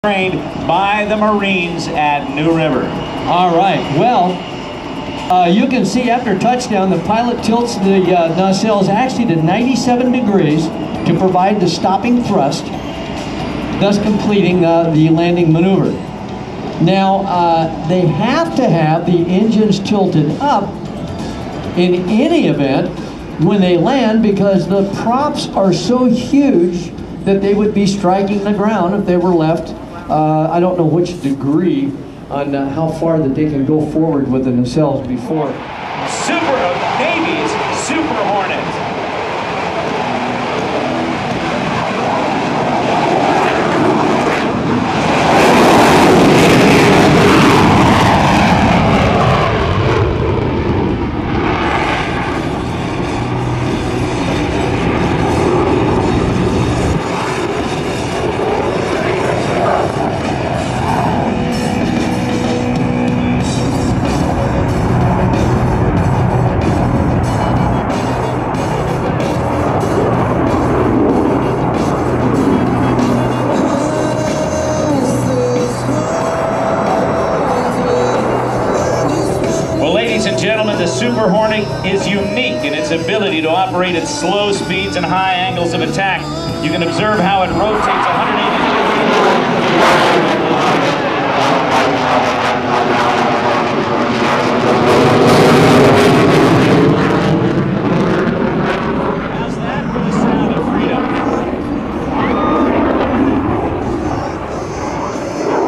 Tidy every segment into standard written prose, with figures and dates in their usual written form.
trained by the Marines at New River. All right, well, you can see after touchdown, the pilot tilts the nacelles actually to 97 degrees to provide the stopping thrust, thus completing the landing maneuver. Now, they have to have the engines tilted up in any event when they land because the props are so huge that they would be striking the ground if they were left, I don't know which degree on how far that they can go forward with the nacelles before. Navy's Super Hornet. Gentlemen, the Super Hornet is unique in its ability to operate at slow speeds and high angles of attack. You can observe how it rotates 180 degrees. How's that for the sound of freedom?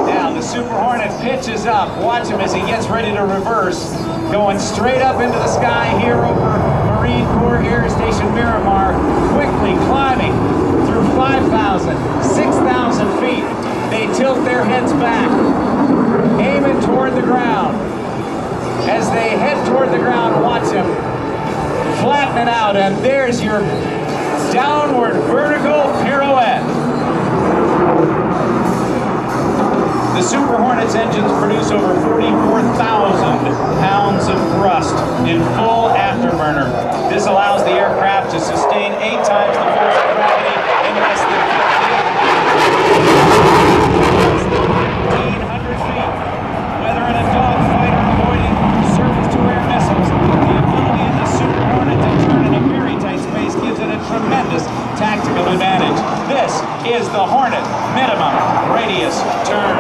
Now the Super Hornet pitches up. Watch him as he gets ready to reverse. Going straight up into the sky here over Marine Corps Air Station Miramar, quickly climbing through 5,000, 6,000 feet. They tilt their heads back, aiming toward the ground. As they head toward the ground, watch them flatten it out, and there's your downward vertical pirouette. The Super Hornet's engines produce over 44,000 pounds of thrust in full afterburner. This allows the aircraft to sustain 8 times the force of gravity in less than 1,500 feet. Whether in a dogfight or avoiding surface-to-air missiles, the ability of the Super Hornet to turn in a very tight space gives it a tremendous tactical advantage. This is the Hornet Minimum Radius Turn.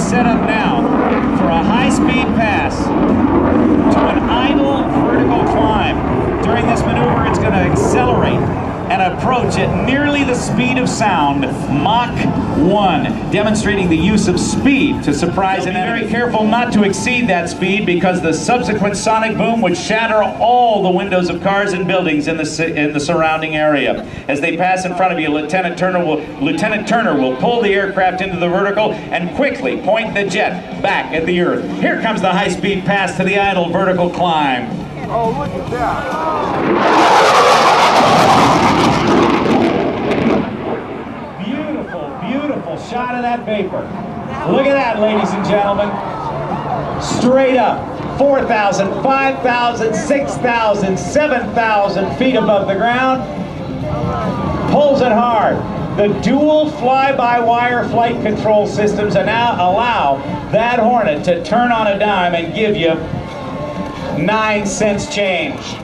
Set up now for a high-speed pass to an idle vertical climb. During this maneuver, it's going to accelerate and approach at nearly the speed of sound, Mach 1, demonstrating the use of speed to surprise an enemy. Be very careful not to exceed that speed because the subsequent sonic boom would shatter all the windows of cars and buildings in the surrounding area. As they pass in front of you, Lieutenant Turner will pull the aircraft into the vertical and quickly point the jet back at the earth. Here comes the high-speed pass to the idle vertical climb. Oh, look at that. Beautiful shot of that vapor. Look at that, ladies and gentlemen. Straight up, 4,000, 5,000, 6,000, 7,000 feet above the ground. Pulls it hard. The dual fly-by-wire flight control systems now allow that Hornet to turn on a dime and give you 9 cents change.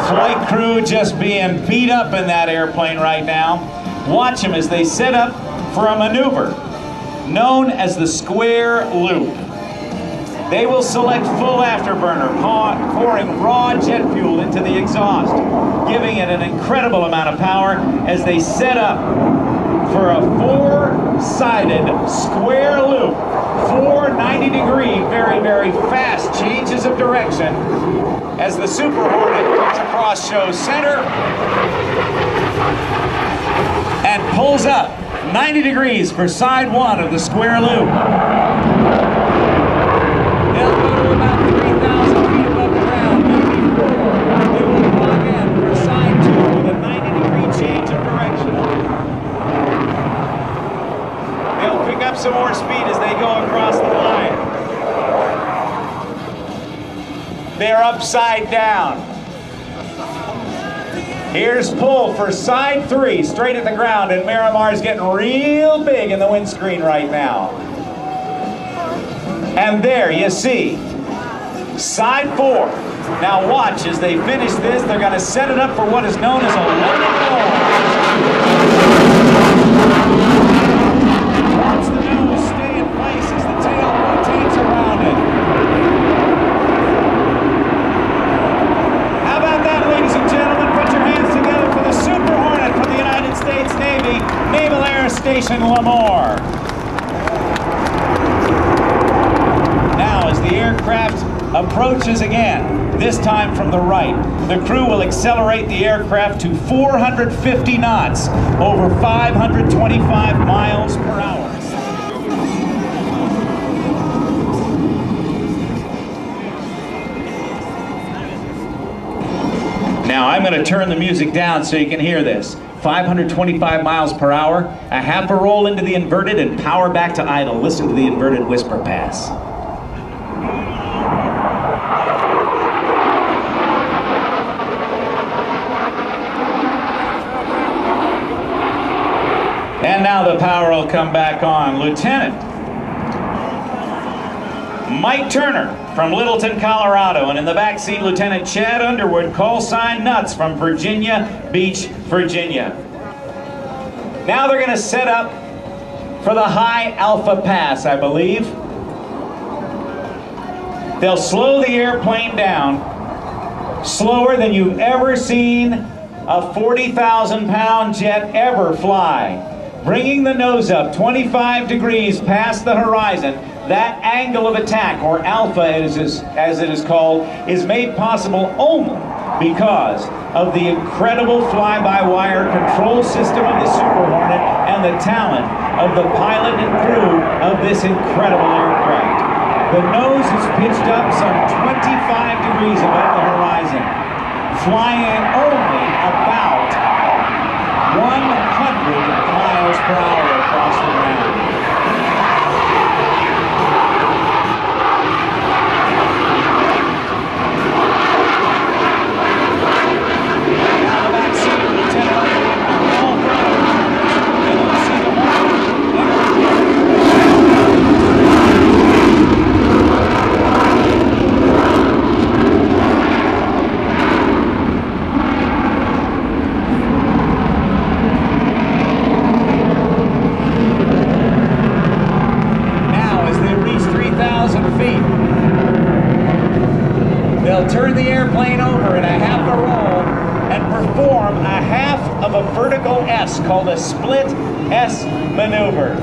Flight crew just being beat up in that airplane right now. Watch them as they set up for a maneuver. known as the square loop. They will select full afterburner, pouring raw jet fuel into the exhaust, giving it an incredible amount of power as they set up for a four-sided square loop, 490-degree, very, very fast changes of direction as the Super Hornet comes across show center and pulls up 90 degrees for side one of the square loop. They'll go to about 3,000 feet above the ground. They will plug in for side two with a 90-degree change of direction. They'll pick up some more speed as they go across the line. They're upside down. Here's pull for side three, straight at the ground, and Miramar's getting real big in the windscreen right now. And there you see, side four. Now watch, as they finish this, they're going to set it up for what is known as a loading roll. Watch the nose stay in place as the tail rotates around it. How about that, ladies and gentlemen? Put your hands together for the Super Hornet from the United States Navy, Naval Air Station Lemoore. Now, as the aircraft approaches again, this time from the right, the crew will accelerate the aircraft to 450 knots over 525 miles per hour. Now, I'm going to turn the music down so you can hear this. 525 miles per hour, a half a roll into the inverted and power back to idle. Listen to the inverted whisper pass. And now the power will come back on. Lieutenant Mike Turner from Littleton, Colorado, and in the back seat, Lieutenant Chad Underwood, call sign Nuts from Virginia Beach, Virginia. Now they're going to set up for the high alpha pass, I believe. They'll slow the airplane down, slower than you've ever seen a 40,000-pound jet ever fly, bringing the nose up 25 degrees past the horizon. That angle of attack, or alpha as it is called, is made possible only because of the incredible fly-by-wire control system of the Super Hornet and the talent of the pilot and crew of this incredible aircraft. The nose is pitched up some 25 degrees above the horizon, flying only about 100 miles per hour across the ground. They'll turn the airplane over in a half a roll and perform a half of a vertical S called a split S maneuver.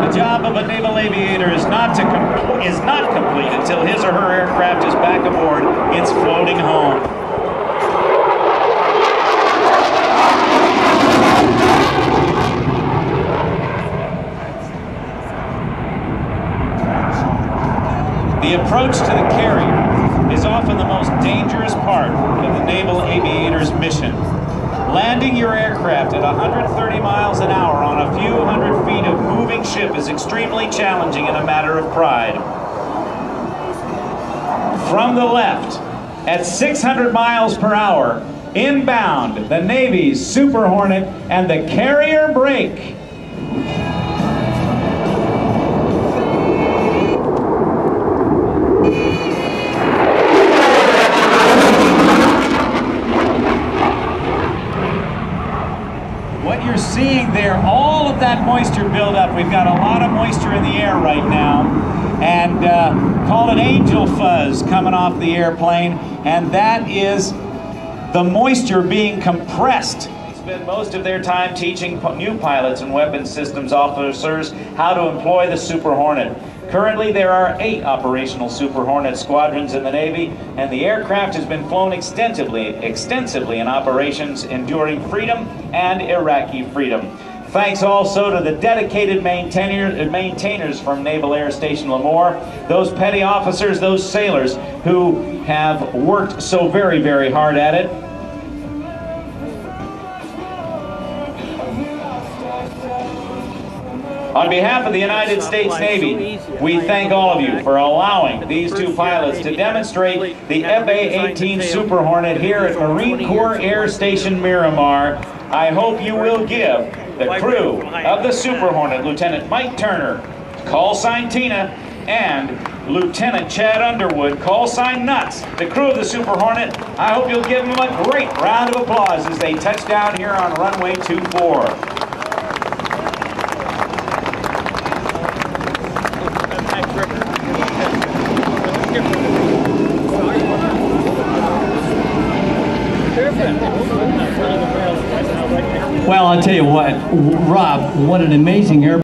The job of a naval aviator is not complete until his or her aircraft is back aboard its floating home. The approach to the carrier is often the most dangerous part of the naval aviator's mission. Landing your aircraft at 130 miles an hour on a few hundred feet of moving ship is extremely challenging and a matter of pride. From the left, at 600 miles per hour, inbound, the Navy's Super Hornet and the carrier brake. hear all of that moisture build up. We've got a lot of moisture in the air right now, and call it angel fuzz coming off the airplane, and that is the moisture being compressed. Spend most of their time teaching new pilots and weapons systems officers how to employ the Super Hornet. Currently, there are 8 operational Super Hornet squadrons in the Navy, and the aircraft has been flown extensively in operations enduring freedom and Iraqi freedom. Thanks also to the dedicated maintainers from Naval Air Station Lemoore, those petty officers, those sailors who have worked so very, very hard at it. On behalf of the United States Navy, we thank all of you for allowing these 2 pilots to demonstrate the A-18 Super Hornet here at Marine Corps Air Station Miramar. I hope you will give the crew of the Super Hornet, Lieutenant Mike Turner, call sign Tina, and Lieutenant Chad Underwood, call sign Nuts, the crew of the Super Hornet. I hope you'll give them a great round of applause as they touch down here on runway 24. Well, I'll tell you what, Rob, what an amazing airplane.